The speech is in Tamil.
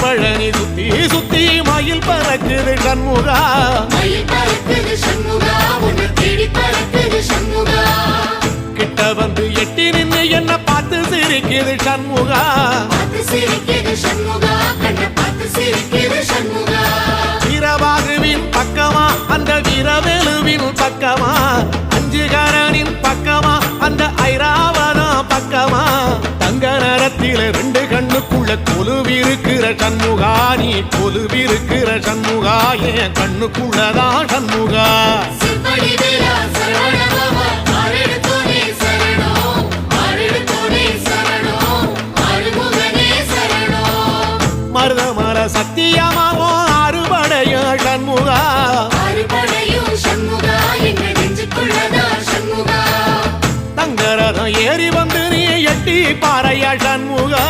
பழனி சுத்தி சுத்தி மயில் பறக்குது சண்முகா கிட்ட வந்து எட்டி நின்று என்ன பார்த்து சிரிக்குது சண்முகா வீரவாகுவின் பக்கமா அந்த வீரவேலுவின் பக்கமா அஞ்சுகரனின் பக்கமா அந்த ஐராவதம் பக்கமா தங்க நேரத்தில ரெண்டு கண்ணுக்குள்ள கொலுவிருக்கிற சண்முகா நீ கொலுவிருக்கிற சண்முகா என் கண்ணுக்குள்ளதான் சண்முகா மருதமர சத்தியமாவோ அறுபடைய சண்முகா தங்கரதம் ஏறி வந்து நீ எட்டி பாறையா சண்முகா